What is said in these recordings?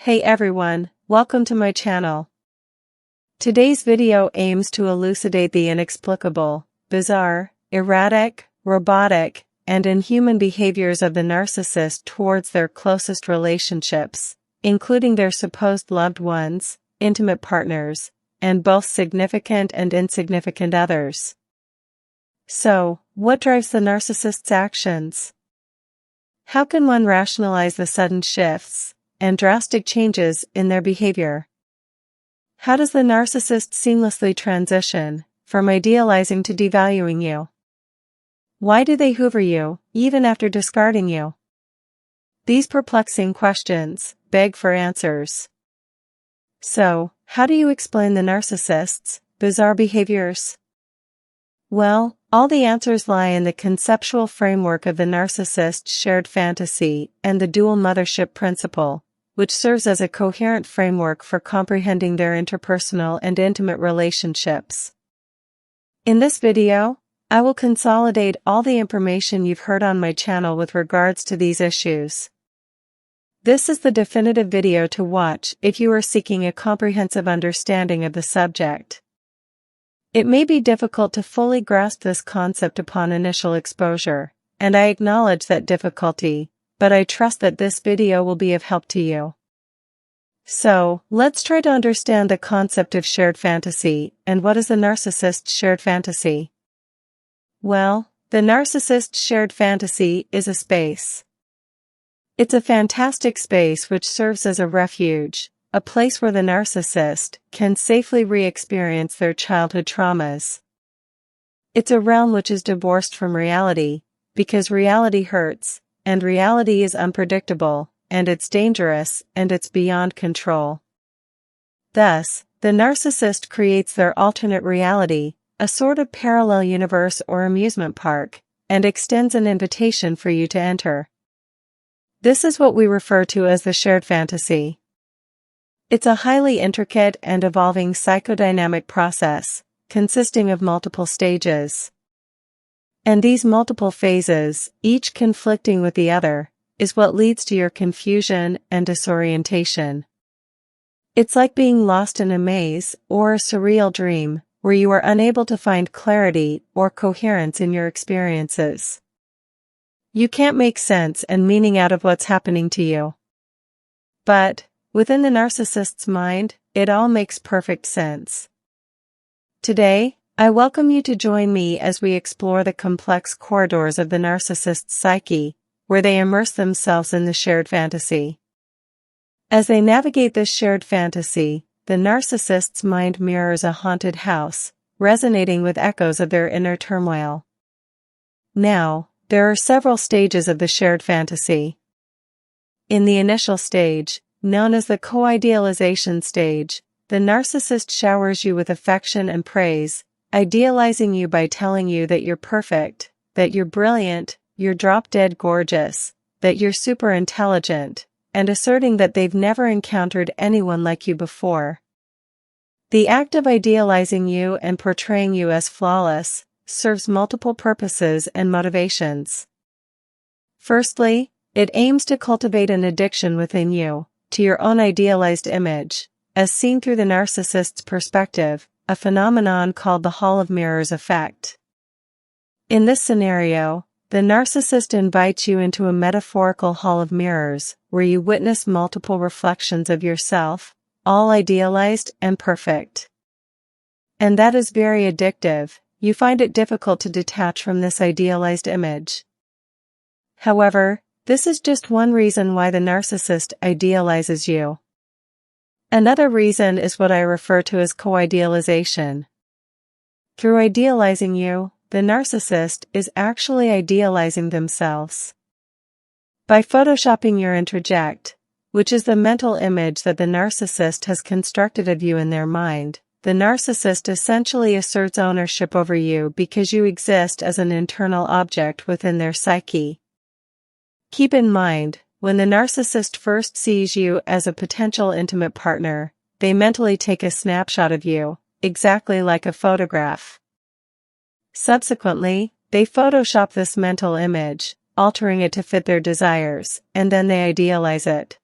Hey everyone, welcome to my channel. Today's video aims to elucidate the inexplicable, bizarre, erratic, robotic, and inhuman behaviors of the narcissist towards their closest relationships, including their supposed loved ones, intimate partners, and both significant and insignificant others. So, what drives the narcissist's actions? How can one rationalize the sudden shifts and drastic changes in their behavior? How does the narcissist seamlessly transition from idealizing to devaluing you? Why do they hoover you, even after discarding you? These perplexing questions beg for answers. So, how do you explain the narcissist's bizarre behaviors? Well, all the answers lie in the conceptual framework of the narcissist's shared fantasy and the dual mothership principle, which serves as a coherent framework for comprehending their interpersonal and intimate relationships. In this video, I will consolidate all the information you've heard on my channel with regards to these issues. This is the definitive video to watch if you are seeking a comprehensive understanding of the subject. It may be difficult to fully grasp this concept upon initial exposure, and I acknowledge that difficulty, but I trust that this video will be of help to you. So, let's try to understand the concept of shared fantasy, and what is the narcissist's shared fantasy? Well, the narcissist's shared fantasy is a space. It's a fantastic space which serves as a refuge, a place where the narcissist can safely re-experience their childhood traumas. It's a realm which is divorced from reality, because reality hurts, and reality is unpredictable, and it's dangerous, and it's beyond control. Thus, the narcissist creates their alternate reality, a sort of parallel universe or amusement park, and extends an invitation for you to enter. This is what we refer to as the shared fantasy. It's a highly intricate and evolving psychodynamic process, consisting of multiple stages. And these multiple phases, each conflicting with the other, is what leads to your confusion and disorientation. It's like being lost in a maze or a surreal dream, where you are unable to find clarity or coherence in your experiences. You can't make sense and meaning out of what's happening to you. But, within the narcissist's mind, it all makes perfect sense. Today, I welcome you to join me as we explore the complex corridors of the narcissist's psyche, where they immerse themselves in the shared fantasy. As they navigate this shared fantasy, the narcissist's mind mirrors a haunted house, resonating with echoes of their inner turmoil. Now, there are several stages of the shared fantasy. In the initial stage, known as the co-idealization stage, the narcissist showers you with affection and praise, idealizing you by telling you that you're perfect, that you're brilliant, you're drop-dead gorgeous, that you're super intelligent, and asserting that they've never encountered anyone like you before. The act of idealizing you and portraying you as flawless serves multiple purposes and motivations. Firstly, it aims to cultivate an addiction within you to your own idealized image, as seen through the narcissist's perspective, a phenomenon called the Hall of Mirrors effect. In this scenario, the narcissist invites you into a metaphorical hall of mirrors, where you witness multiple reflections of yourself, all idealized and perfect. And that is very addictive. You find it difficult to detach from this idealized image. However, this is just one reason why the narcissist idealizes you. Another reason is what I refer to as co-idealization. Through idealizing you, the narcissist is actually idealizing themselves. By photoshopping your introject, which is the mental image that the narcissist has constructed of you in their mind, the narcissist essentially asserts ownership over you because you exist as an internal object within their psyche. Keep in mind, when the narcissist first sees you as a potential intimate partner, they mentally take a snapshot of you, exactly like a photograph. Subsequently, they Photoshop this mental image, altering it to fit their desires, and then they idealize it.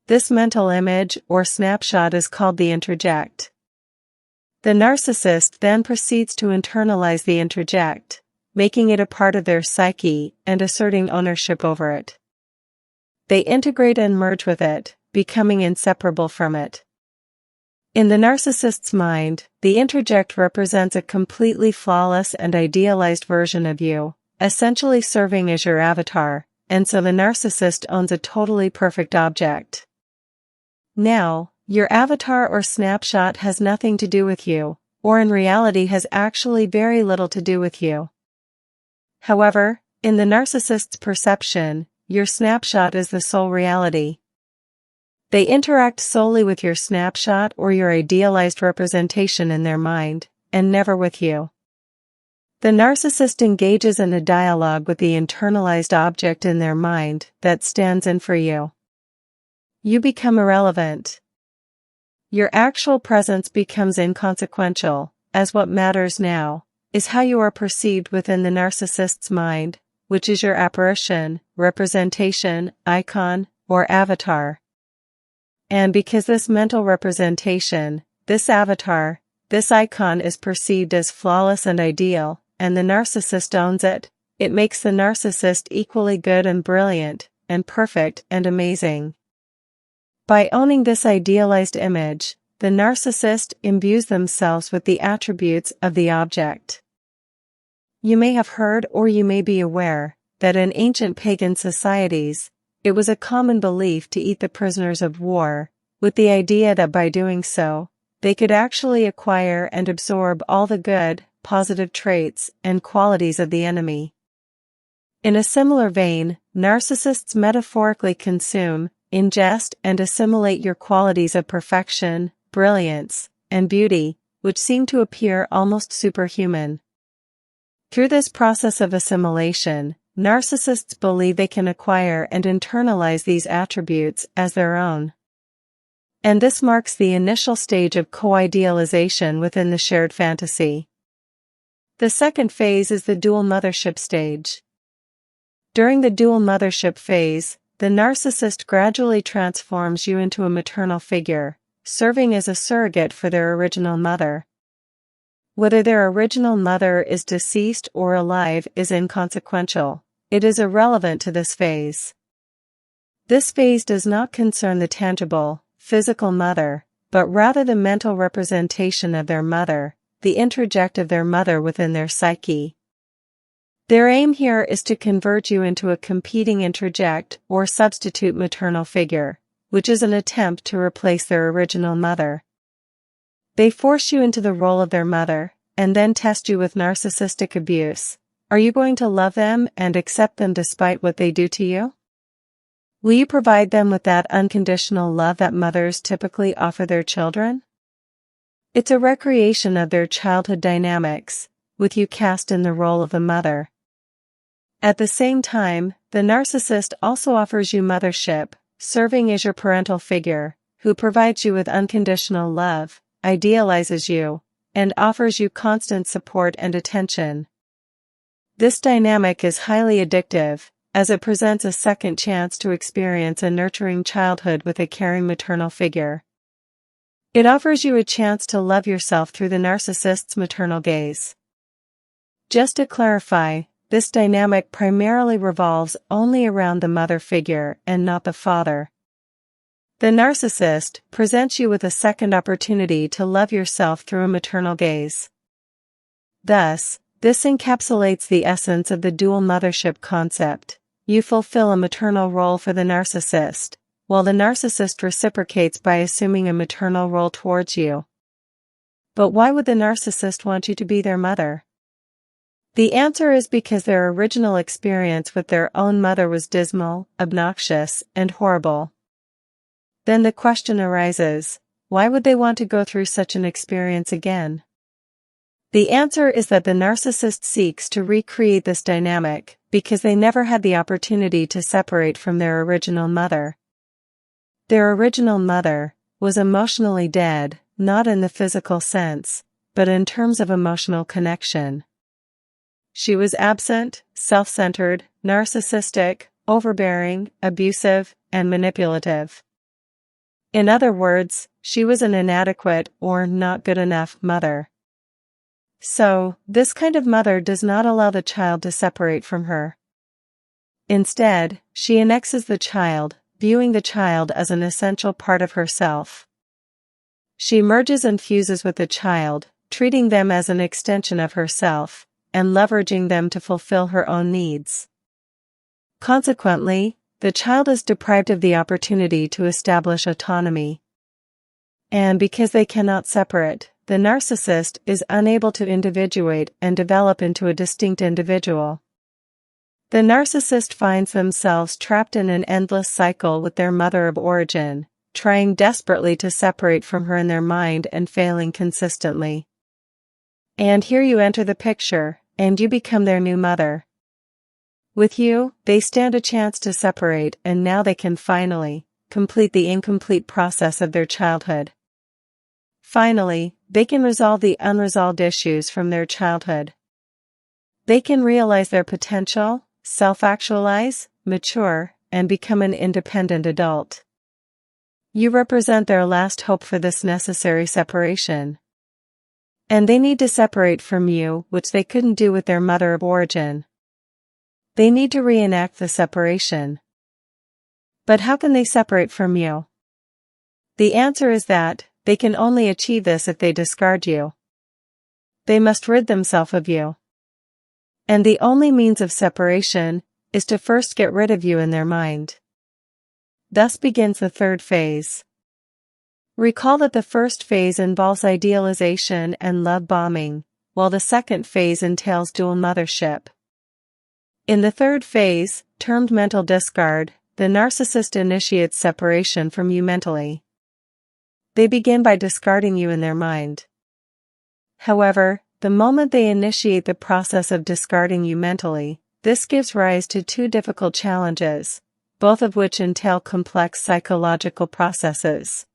This mental image or snapshot is called the introject. The narcissist then proceeds to internalize the introject, making it a part of their psyche and asserting ownership over it. They integrate and merge with it, becoming inseparable from it. In the narcissist's mind, the introject represents a completely flawless and idealized version of you, essentially serving as your avatar, and so the narcissist owns a totally perfect object. Now, your avatar or snapshot has nothing to do with you, or in reality has actually very little to do with you. However, in the narcissist's perception, your snapshot is the sole reality. They interact solely with your snapshot or your idealized representation in their mind, and never with you. The narcissist engages in a dialogue with the internalized object in their mind that stands in for you. You become irrelevant. Your actual presence becomes inconsequential, as what matters now is how you are perceived within the narcissist's mind, which is your apparition, representation, icon, or avatar. And because this mental representation, this avatar, this icon is perceived as flawless and ideal, and the narcissist owns it, it makes the narcissist equally good and brilliant, and perfect and amazing. By owning this idealized image, the narcissist imbues themselves with the attributes of the object. You may have heard or you may be aware that in ancient pagan societies, it was a common belief to eat the prisoners of war, with the idea that by doing so, they could actually acquire and absorb all the good, positive traits and qualities of the enemy. In a similar vein, narcissists metaphorically consume, ingest and assimilate your qualities of perfection, brilliance, and beauty, which seem to appear almost superhuman. Through this process of assimilation, narcissists believe they can acquire and internalize these attributes as their own. And this marks the initial stage of co-idealization within the shared fantasy. The second phase is the dual mothership stage. During the dual mothership phase, the narcissist gradually transforms you into a maternal figure, serving as a surrogate for their original mother. Whether their original mother is deceased or alive is inconsequential. It is irrelevant to this phase. This phase does not concern the tangible, physical mother, but rather the mental representation of their mother, the introject of their mother within their psyche. Their aim here is to convert you into a competing introject or substitute maternal figure, which is an attempt to replace their original mother. They force you into the role of their mother, and then test you with narcissistic abuse. Are you going to love them and accept them despite what they do to you? Will you provide them with that unconditional love that mothers typically offer their children? It's a recreation of their childhood dynamics, with you cast in the role of the mother. At the same time, the narcissist also offers you mothership, serving as your parental figure, who provides you with unconditional love, idealizes you, and offers you constant support and attention. This dynamic is highly addictive, as it presents a second chance to experience a nurturing childhood with a caring maternal figure. It offers you a chance to love yourself through the narcissist's maternal gaze. Just to clarify, this dynamic primarily revolves only around the mother figure and not the father. The narcissist presents you with a second opportunity to love yourself through a maternal gaze. Thus, this encapsulates the essence of the dual mothership concept. You fulfill a maternal role for the narcissist, while the narcissist reciprocates by assuming a maternal role towards you. But why would the narcissist want you to be their mother? The answer is because their original experience with their own mother was dismal, obnoxious, and horrible. Then the question arises, why would they want to go through such an experience again? The answer is that the narcissist seeks to recreate this dynamic because they never had the opportunity to separate from their original mother. Their original mother was emotionally dead, not in the physical sense, but in terms of emotional connection. She was absent, self-centered, narcissistic, overbearing, abusive, and manipulative. In other words, she was an inadequate or not good enough mother. So, this kind of mother does not allow the child to separate from her. Instead, she annexes the child, viewing the child as an essential part of herself. She merges and fuses with the child, treating them as an extension of herself, and leveraging them to fulfill her own needs. Consequently, the child is deprived of the opportunity to establish autonomy. And because they cannot separate, the narcissist is unable to individuate and develop into a distinct individual. The narcissist finds themselves trapped in an endless cycle with their mother of origin, trying desperately to separate from her in their mind and failing consistently. And here you enter the picture, and you become their new mother. With you, they stand a chance to separate, and now they can finally complete the incomplete process of their childhood. Finally, they can resolve the unresolved issues from their childhood. They can realize their potential, self-actualize, mature, and become an independent adult. You represent their last hope for this necessary separation. And they need to separate from you, which they couldn't do with their mother of origin. They need to reenact the separation. But how can they separate from you? The answer is that they can only achieve this if they discard you. They must rid themselves of you. And the only means of separation is to first get rid of you in their mind. Thus begins the third phase. Recall that the first phase involves idealization and love bombing, while the second phase entails dual mothership. In the third phase, termed mental discard, the narcissist initiates separation from you mentally. They begin by discarding you in their mind. However, the moment they initiate the process of discarding you mentally, this gives rise to two difficult challenges, both of which entail complex psychological processes.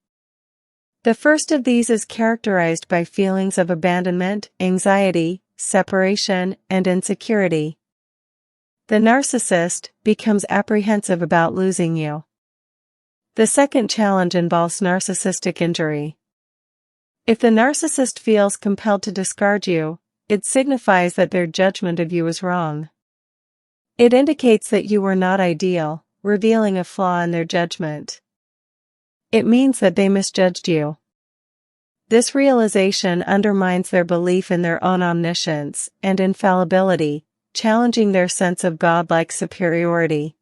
The first of these is characterized by feelings of abandonment, anxiety, separation, and insecurity. The narcissist becomes apprehensive about losing you. The second challenge involves narcissistic injury. If the narcissist feels compelled to discard you, it signifies that their judgment of you is wrong. It indicates that you were not ideal, revealing a flaw in their judgment. It means that they misjudged you. This realization undermines their belief in their own omniscience and infallibility, challenging their sense of godlike superiority.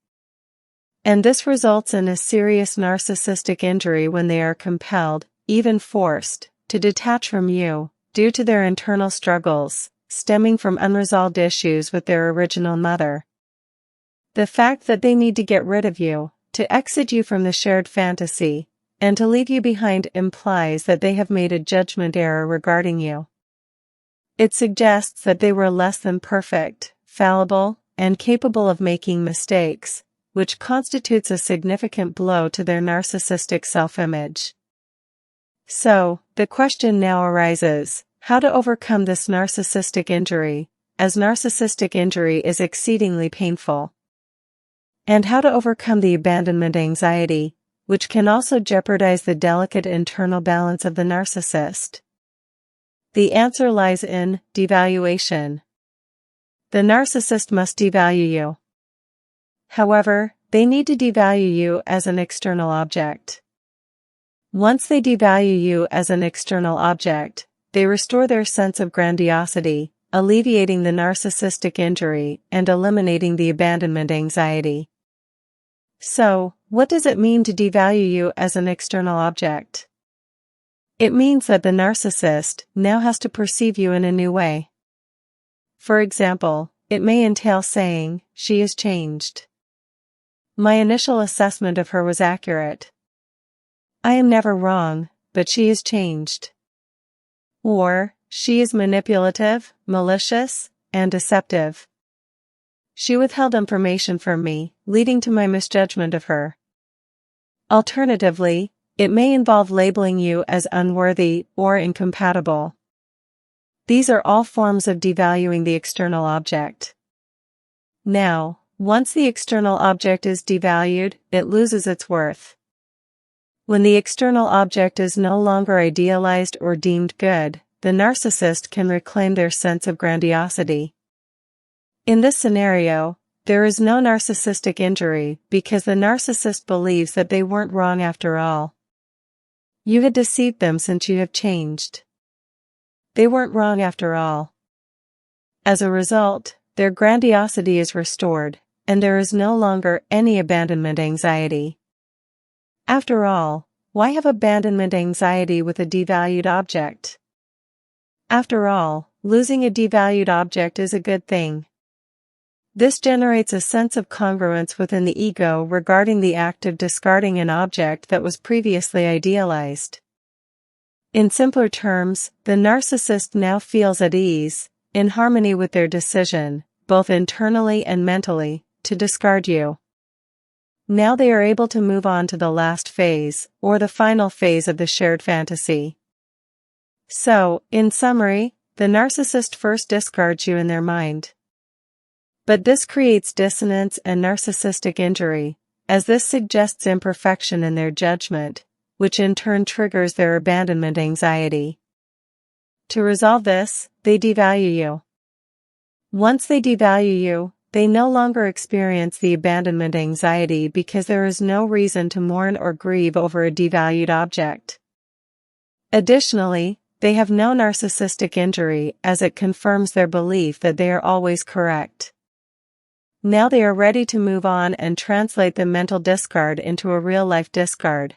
And this results in a serious narcissistic injury when they are compelled, even forced, to detach from you, due to their internal struggles, stemming from unresolved issues with their original mother. The fact that they need to get rid of you, to exit you from the shared fantasy, and to leave you behind implies that they have made a judgment error regarding you. It suggests that they were less than perfect, fallible, and capable of making mistakes, which constitutes a significant blow to their narcissistic self-image. So, the question now arises, how to overcome this narcissistic injury, as narcissistic injury is exceedingly painful. And how to overcome the abandonment anxiety, which can also jeopardize the delicate internal balance of the narcissist. The answer lies in devaluation. The narcissist must devalue you. However, they need to devalue you as an external object. Once they devalue you as an external object, they restore their sense of grandiosity, alleviating the narcissistic injury and eliminating the abandonment anxiety. So, what does it mean to devalue you as an external object? It means that the narcissist now has to perceive you in a new way. For example, it may entail saying, "She has changed. My initial assessment of her was accurate. I am never wrong, but she has changed." Or, "She is manipulative, malicious, and deceptive. She withheld information from me, leading to my misjudgment of her." Alternatively, it may involve labeling you as unworthy or incompatible. These are all forms of devaluing the external object. Now, once the external object is devalued, it loses its worth. When the external object is no longer idealized or deemed good, the narcissist can reclaim their sense of grandiosity. In this scenario, there is no narcissistic injury because the narcissist believes that they weren't wrong after all. You had deceived them since you have changed. They weren't wrong after all. As a result, their grandiosity is restored, and there is no longer any abandonment anxiety. After all, why have abandonment anxiety with a devalued object? After all, losing a devalued object is a good thing. This generates a sense of congruence within the ego regarding the act of discarding an object that was previously idealized. In simpler terms, the narcissist now feels at ease, in harmony with their decision, both internally and mentally, to discard you. Now they are able to move on to the last phase, or the final phase of the shared fantasy. So, in summary, the narcissist first discards you in their mind. But this creates dissonance and narcissistic injury, as this suggests imperfection in their judgment, which in turn triggers their abandonment anxiety. To resolve this, they devalue you. Once they devalue you, they no longer experience the abandonment anxiety because there is no reason to mourn or grieve over a devalued object. Additionally, they have no narcissistic injury as it confirms their belief that they are always correct. Now they are ready to move on and translate the mental discard into a real-life discard.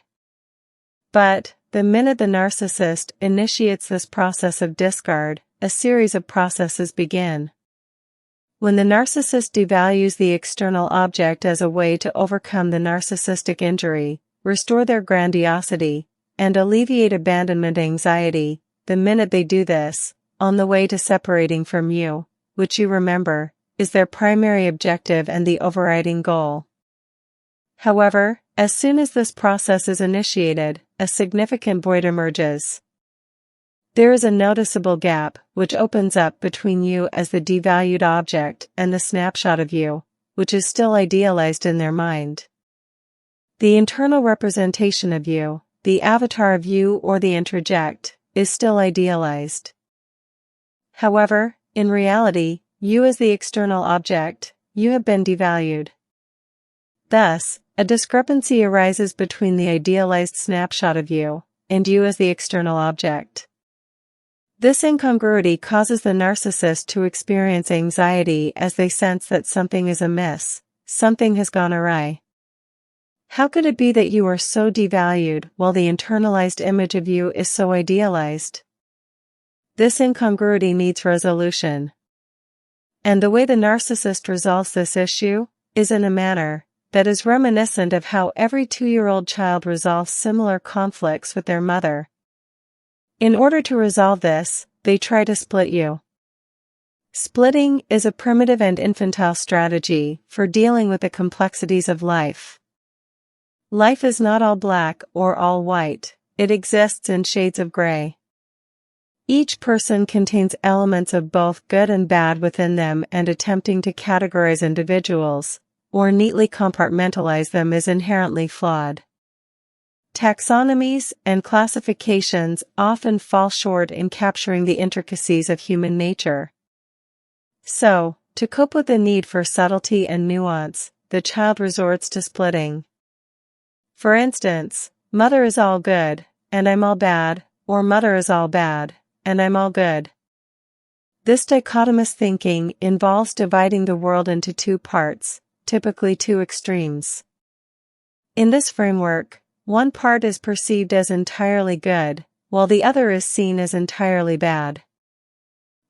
But, the minute the narcissist initiates this process of discard, a series of processes begin. When the narcissist devalues the external object as a way to overcome the narcissistic injury, restore their grandiosity, and alleviate abandonment anxiety, the minute they do this, on the way to separating from you, which you remember, is their primary objective and the overriding goal. However, as soon as this process is initiated, a significant void emerges. There is a noticeable gap which opens up between you as the devalued object and the snapshot of you, which is still idealized in their mind. The internal representation of you, the avatar of you or the introject, is still idealized. However, in reality, you as the external object, you have been devalued. Thus, a discrepancy arises between the idealized snapshot of you and you as the external object. This incongruity causes the narcissist to experience anxiety as they sense that something is amiss, something has gone awry. How could it be that you are so devalued while the internalized image of you is so idealized? This incongruity needs resolution. And the way the narcissist resolves this issue is in a manner that is reminiscent of how every 2-year-old child resolves similar conflicts with their mother. In order to resolve this, they try to split you. Splitting is a primitive and infantile strategy for dealing with the complexities of life. Life is not all black or all white, it exists in shades of gray. Each person contains elements of both good and bad within them, and attempting to categorize individuals, or neatly compartmentalize them, is inherently flawed. Taxonomies and classifications often fall short in capturing the intricacies of human nature. So, to cope with the need for subtlety and nuance, the child resorts to splitting. For instance, mother is all good, and I'm all bad, or mother is all bad, and I'm all good. This dichotomous thinking involves dividing the world into two parts, typically two extremes. In this framework, one part is perceived as entirely good, while the other is seen as entirely bad.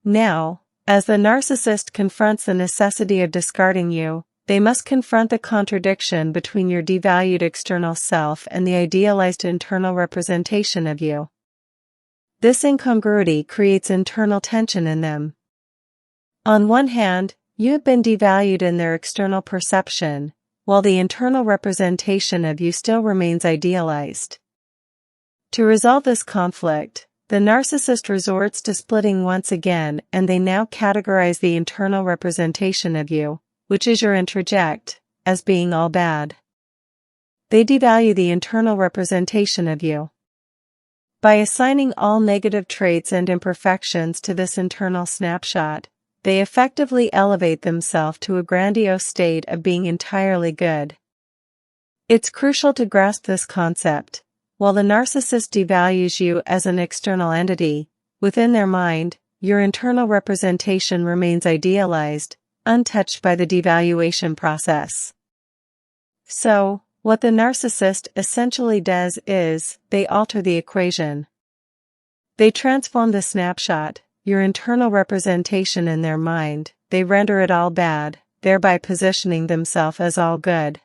Now, as the narcissist confronts the necessity of discarding you, they must confront the contradiction between your devalued external self and the idealized internal representation of you. This incongruity creates internal tension in them. On one hand, you have been devalued in their external perception, while the internal representation of you still remains idealized. To resolve this conflict, the narcissist resorts to splitting once again, and they now categorize the internal representation of you, which is your introject, as being all bad. they devalue the internal representation of you. By assigning all negative traits and imperfections to this internal snapshot, they effectively elevate themselves to a grandiose state of being entirely good. It's crucial to grasp this concept. While the narcissist devalues you as an external entity, within their mind, your internal representation remains idealized, untouched by the devaluation process. So, what the narcissist essentially does is, they alter the equation. They transform the snapshot, your internal representation in their mind, they render it all bad, thereby positioning themselves as all good.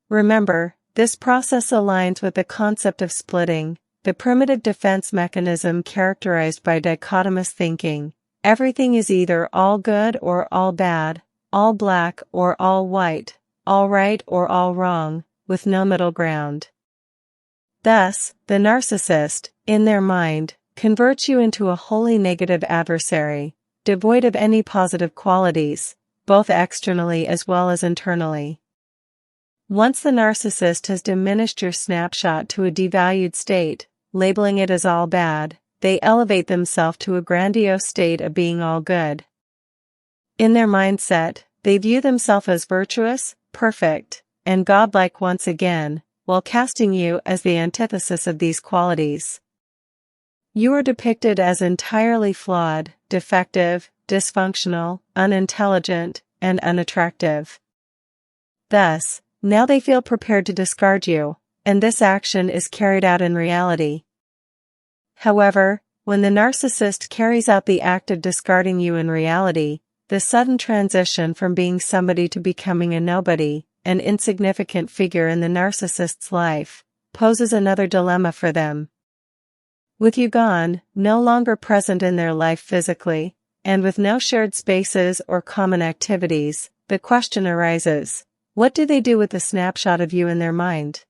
Remember, this process aligns with the concept of splitting, the primitive defense mechanism characterized by dichotomous thinking. Everything is either all good or all bad, all black or all white, all right or all wrong, with no middle ground. Thus, the narcissist, in their mind, converts you into a wholly negative adversary, devoid of any positive qualities, both externally as well as internally. Once the narcissist has diminished your snapshot to a devalued state, labeling it as all bad, they elevate themselves to a grandiose state of being all good. In their mindset, they view themselves as virtuous, perfect, and godlike once again, while casting you as the antithesis of these qualities. You are depicted as entirely flawed, defective, dysfunctional, unintelligent, and unattractive. Thus, now they feel prepared to discard you, and this action is carried out in reality. However, when the narcissist carries out the act of discarding you in reality, the sudden transition from being somebody to becoming a nobody, an insignificant figure in the narcissist's life, poses another dilemma for them. With you gone, no longer present in their life physically, and with no shared spaces or common activities, the question arises: what do they do with the snapshot of you in their mind?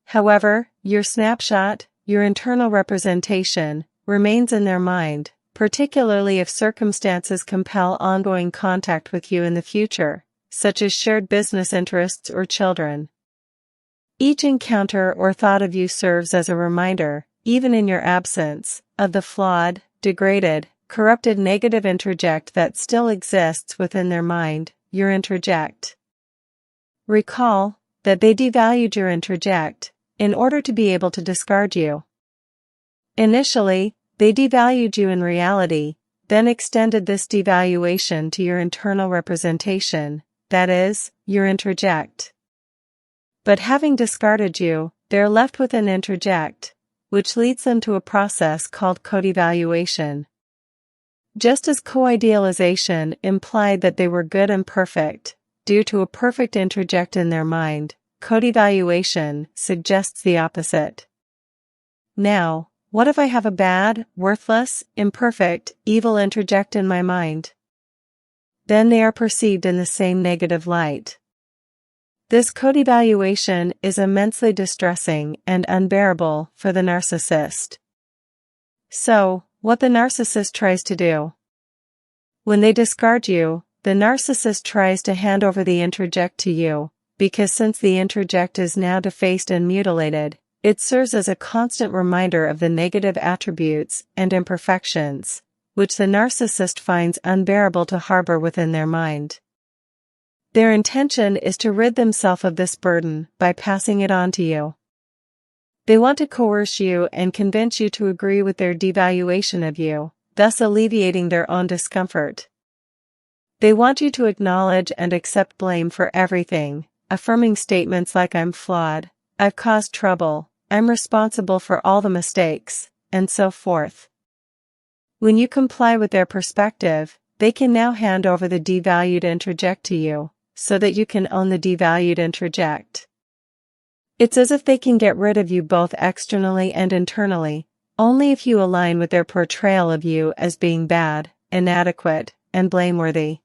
However, your snapshot, your internal representation, remains in their mind, particularly if circumstances compel ongoing contact with you in the future, such as shared business interests or children. Each encounter or thought of you serves as a reminder, even in your absence, of the flawed, degraded, corrupted negative interject that still exists within their mind, your interject. Recall that they devalued your interject in order to be able to discard you. Initially, they devalued you in reality, then extended this devaluation to your internal representation, that is, your interject. But having discarded you, they're left with an interject, which leads them to a process called co-devaluation. Just as co-idealization implied that they were good and perfect, due to a perfect interject in their mind, co-devaluation suggests the opposite. Now, what if I have a bad, worthless, imperfect, evil interject in my mind? Then they are perceived in the same negative light. This co-devaluation is immensely distressing and unbearable for the narcissist. So, what the narcissist tries to do? When they discard you, the narcissist tries to hand over the interject to you, because since the interject is now defaced and mutilated, it serves as a constant reminder of the negative attributes and imperfections, which the narcissist finds unbearable to harbor within their mind. Their intention is to rid themselves of this burden by passing it on to you. They want to coerce you and convince you to agree with their devaluation of you, thus alleviating their own discomfort. They want you to acknowledge and accept blame for everything, affirming statements like "I'm flawed," "I've caused trouble," "I'm responsible for all the mistakes," and so forth. When you comply with their perspective, they can now hand over the devalued interject to you, so that you can own the devalued interject. It's as if they can get rid of you both externally and internally, only if you align with their portrayal of you as being bad, inadequate, and blameworthy.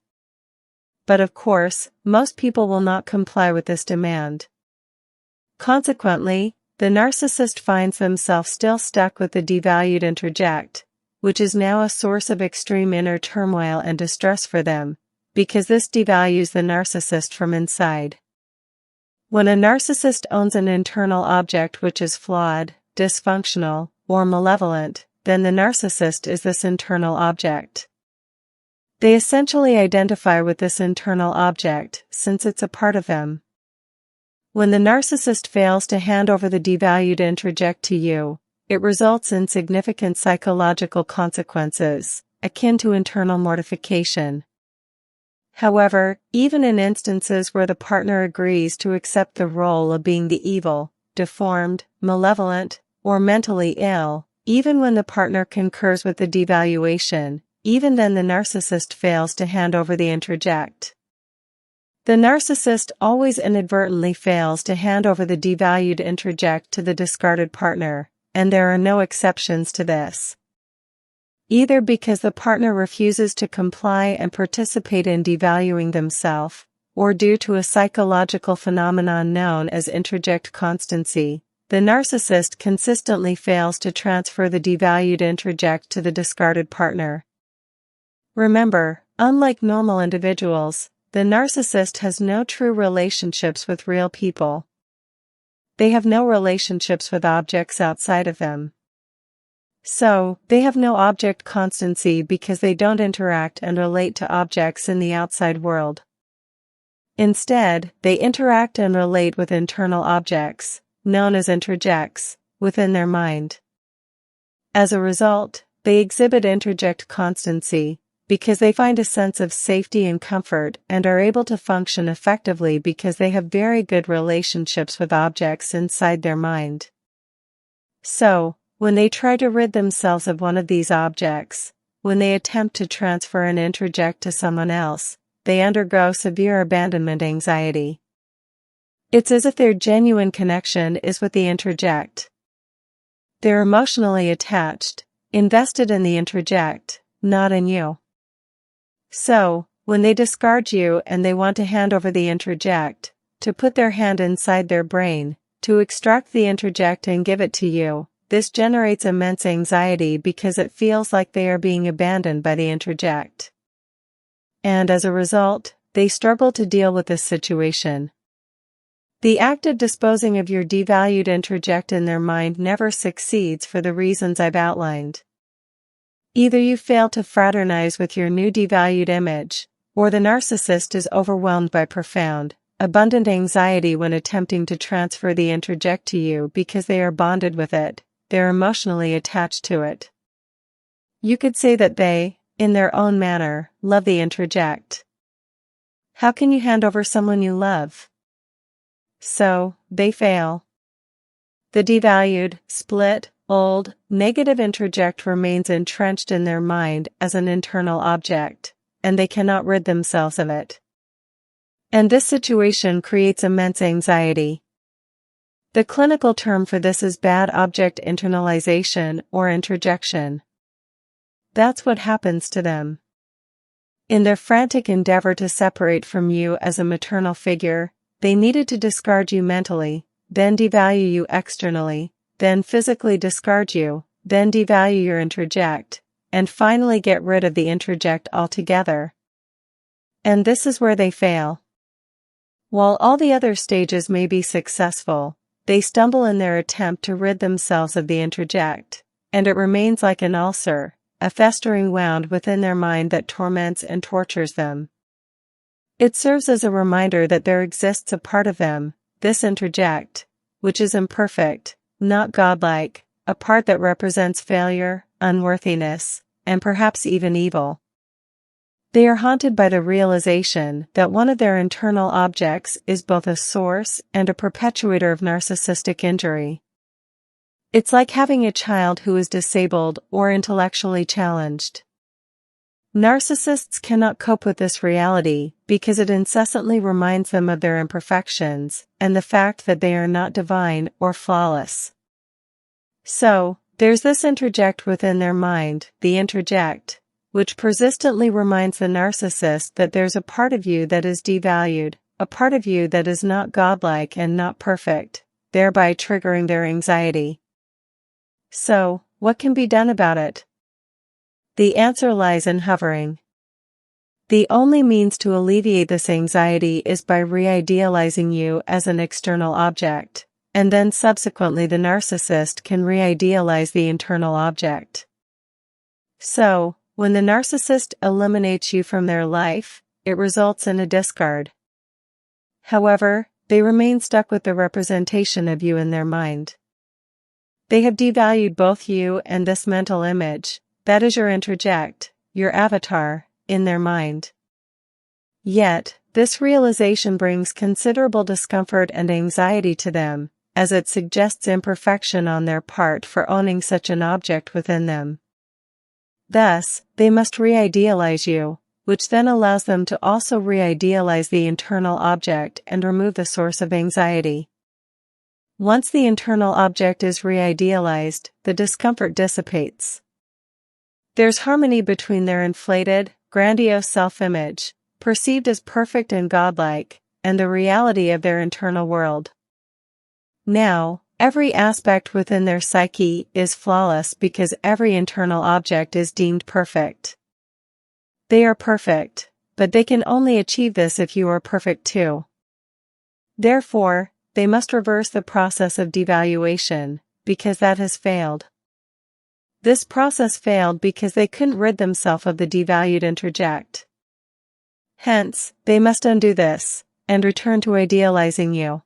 But of course, most people will not comply with this demand. Consequently, the narcissist finds themselves still stuck with the devalued interject, which is now a source of extreme inner turmoil and distress for them, because this devalues the narcissist from inside. When a narcissist owns an internal object which is flawed, dysfunctional, or malevolent, then the narcissist is this internal object. They essentially identify with this internal object, since it's a part of them. When the narcissist fails to hand over the devalued introject to you, it results in significant psychological consequences, akin to internal mortification. However, even in instances where the partner agrees to accept the role of being the evil, deformed, malevolent, or mentally ill, even when the partner concurs with the devaluation, even then the narcissist fails to hand over the introject. The narcissist always inadvertently fails to hand over the devalued introject to the discarded partner, and there are no exceptions to this. Either because the partner refuses to comply and participate in devaluing themselves, or due to a psychological phenomenon known as introject constancy, the narcissist consistently fails to transfer the devalued introject to the discarded partner. Remember, unlike normal individuals, the narcissist has no true relationships with real people. They have no relationships with objects outside of them. So, they have no object constancy because they don't interact and relate to objects in the outside world. Instead, they interact and relate with internal objects, known as introjects, within their mind. As a result, they exhibit introject constancy, because they find a sense of safety and comfort and are able to function effectively because they have very good relationships with objects inside their mind. So, when they try to rid themselves of one of these objects, when they attempt to transfer an introject to someone else, they undergo severe abandonment anxiety. It's as if their genuine connection is with the introject. They're emotionally attached, invested in the introject, not in you. So, when they discard you and they want to hand over the introject, to put their hand inside their brain, to extract the introject and give it to you, this generates immense anxiety because it feels like they are being abandoned by the introject. And as a result, they struggle to deal with this situation. The act of disposing of your devalued introject in their mind never succeeds for the reasons I've outlined. Either you fail to fraternize with your new devalued image, or the narcissist is overwhelmed by profound, abundant anxiety when attempting to transfer the introject to you because they are bonded with it, they're emotionally attached to it. You could say that they, in their own manner, love the introject. How can you hand over someone you love? So, they fail. The devalued, split, old, negative introject remains entrenched in their mind as an internal object, and they cannot rid themselves of it. And this situation creates immense anxiety. The clinical term for this is bad object internalization or introjection. That's what happens to them. In their frantic endeavor to separate from you as a maternal figure, they needed to discard you mentally, then devalue you externally, then physically discard you, then devalue your introject, and finally get rid of the introject altogether. And this is where they fail. While all the other stages may be successful, they stumble in their attempt to rid themselves of the introject, and it remains like an ulcer, a festering wound within their mind that torments and tortures them. It serves as a reminder that there exists a part of them, this introject, which is imperfect, not godlike, a part that represents failure, unworthiness, and perhaps even evil. They are haunted by the realization that one of their internal objects is both a source and a perpetuator of narcissistic injury. It's like having a child who is disabled or intellectually challenged. Narcissists cannot cope with this reality because it incessantly reminds them of their imperfections and the fact that they are not divine or flawless. So, there's this introject within their mind, the introject, which persistently reminds the narcissist that there's a part of you that is devalued, a part of you that is not godlike and not perfect, thereby triggering their anxiety. So, what can be done about it? The answer lies in hovering. The only means to alleviate this anxiety is by re-idealizing you as an external object, and then subsequently the narcissist can re-idealize the internal object. So, when the narcissist eliminates you from their life, it results in a discard. However, they remain stuck with the representation of you in their mind. They have devalued both you and this mental image, that is your introject, your avatar, in their mind. Yet, this realization brings considerable discomfort and anxiety to them, as it suggests imperfection on their part for owning such an object within them. Thus, they must re-idealize you, which then allows them to also re-idealize the internal object and remove the source of anxiety. Once the internal object is re-idealized, the discomfort dissipates. There's harmony between their inflated, grandiose self-image, perceived as perfect and godlike, and the reality of their internal world. Now, every aspect within their psyche is flawless because every internal object is deemed perfect. They are perfect, but they can only achieve this if you are perfect too. Therefore, they must reverse the process of devaluation, because that has failed. This process failed because they couldn't rid themselves of the devalued introject. Hence, they must undo this, and return to idealizing you.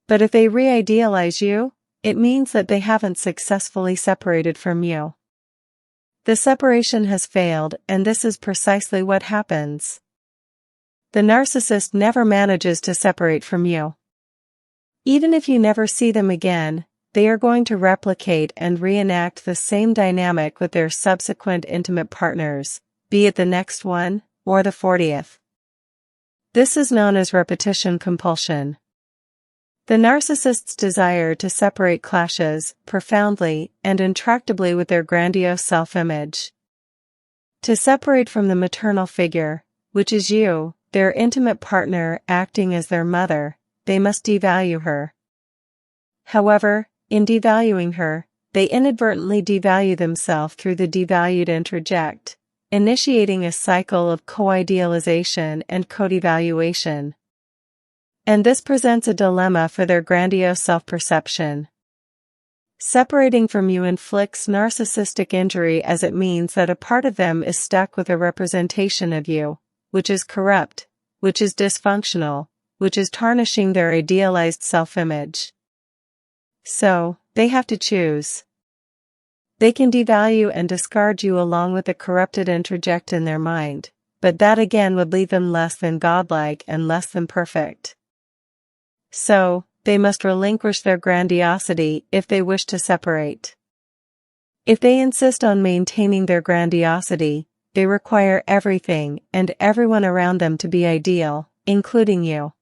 But if they re-idealize you, it means that they haven't successfully separated from you. The separation has failed, and this is precisely what happens. The narcissist never manages to separate from you. Even if you never see them again, they are going to replicate and reenact the same dynamic with their subsequent intimate partners, be it the next one, or the 40th. This is known as repetition compulsion. The narcissist's desire to separate clashes profoundly and intractably with their grandiose self-image. To separate from the maternal figure, which is you, their intimate partner acting as their mother, they must devalue her. However, in devaluing her, they inadvertently devalue themselves through the devalued introject, initiating a cycle of co-idealization and co-devaluation. And this presents a dilemma for their grandiose self-perception. Separating from you inflicts narcissistic injury as it means that a part of them is stuck with a representation of you, which is corrupt, which is dysfunctional, which is tarnishing their idealized self-image. So, they have to choose. They can devalue and discard you along with the corrupted introject in their mind, but that again would leave them less than godlike and less than perfect. So, they must relinquish their grandiosity if they wish to separate. If they insist on maintaining their grandiosity, they require everything and everyone around them to be ideal, including you.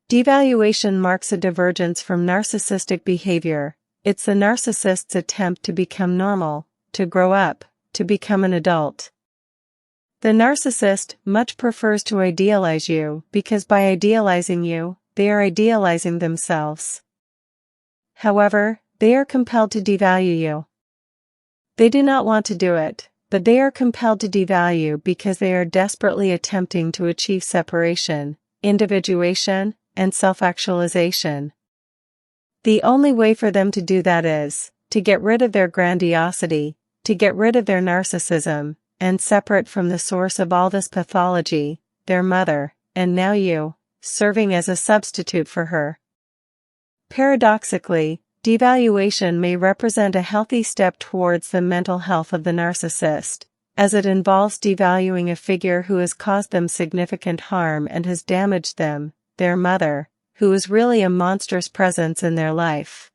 Devaluation marks a divergence from narcissistic behavior. It's the narcissist's attempt to become normal, to grow up, to become an adult. The narcissist much prefers to idealize you because by idealizing you, they are idealizing themselves. However, they are compelled to devalue you. They do not want to do it, but they are compelled to devalue because they are desperately attempting to achieve separation, individuation, and self-actualization. The only way for them to do that is to get rid of their grandiosity, to get rid of their narcissism, and separate from the source of all this pathology, their mother, and now you, serving as a substitute for her. Paradoxically, devaluation may represent a healthy step towards the mental health of the narcissist, as it involves devaluing a figure who has caused them significant harm and has damaged them, their mother, who is really a monstrous presence in their life.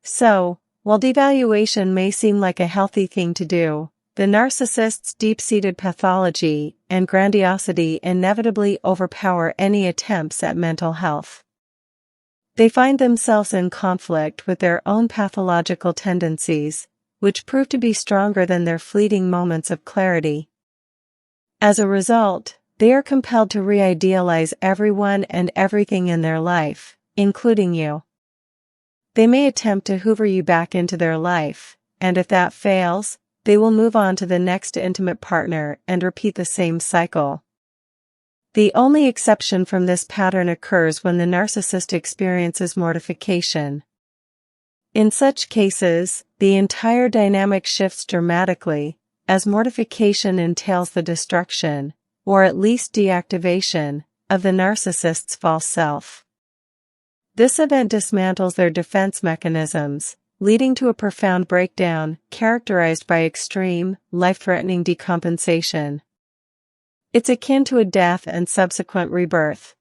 So, while devaluation may seem like a healthy thing to do, the narcissist's deep-seated pathology and grandiosity inevitably overpower any attempts at mental health. They find themselves in conflict with their own pathological tendencies, which prove to be stronger than their fleeting moments of clarity. As a result, they are compelled to re-idealize everyone and everything in their life, including you. They may attempt to hoover you back into their life, and if that fails, they will move on to the next intimate partner and repeat the same cycle. The only exception from this pattern occurs when the narcissist experiences mortification. In such cases, the entire dynamic shifts dramatically, as mortification entails the destruction, or at least deactivation, of the narcissist's false self. This event dismantles their defense mechanisms, leading to a profound breakdown characterized by extreme, life-threatening decompensation. It's akin to a death and subsequent rebirth.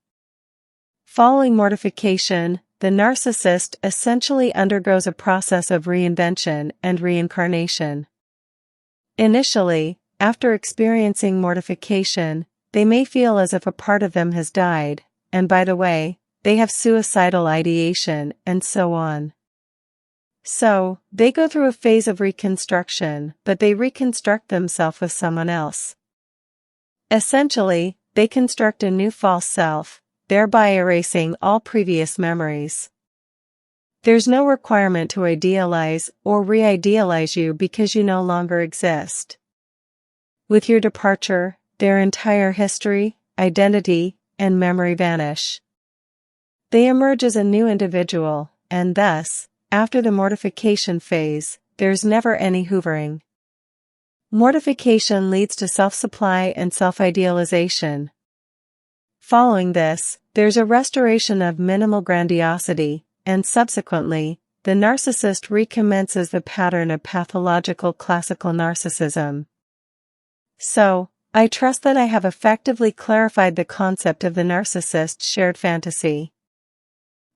Following mortification, the narcissist essentially undergoes a process of reinvention and reincarnation. Initially, after experiencing mortification, they may feel as if a part of them has died, and by the way, they have suicidal ideation and so on. So, they go through a phase of reconstruction, but they reconstruct themselves with someone else. Essentially, they construct a new false self, thereby erasing all previous memories. There's no requirement to idealize or re-idealize you because you no longer exist. With your departure, their entire history, identity, and memory vanish. They emerge as a new individual, and thus, after the mortification phase, there's never any hoovering. Mortification leads to self-supply and self-idealization. Following this, there's a restoration of minimal grandiosity, and subsequently, the narcissist recommences the pattern of pathological classical narcissism. So, I trust that I have effectively clarified the concept of the narcissist's shared fantasy.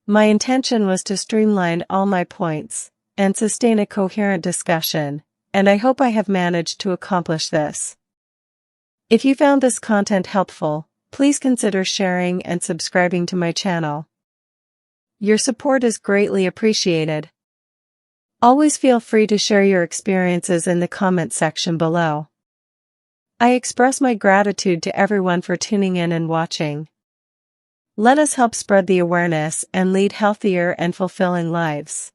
My intention was to streamline all my points, and sustain a coherent discussion, and I hope I have managed to accomplish this. If you found this content helpful, please consider sharing and subscribing to my channel. Your support is greatly appreciated. Always feel free to share your experiences in the comment section below. I express my gratitude to everyone for tuning in and watching. Let us help spread the awareness and lead healthier and fulfilling lives.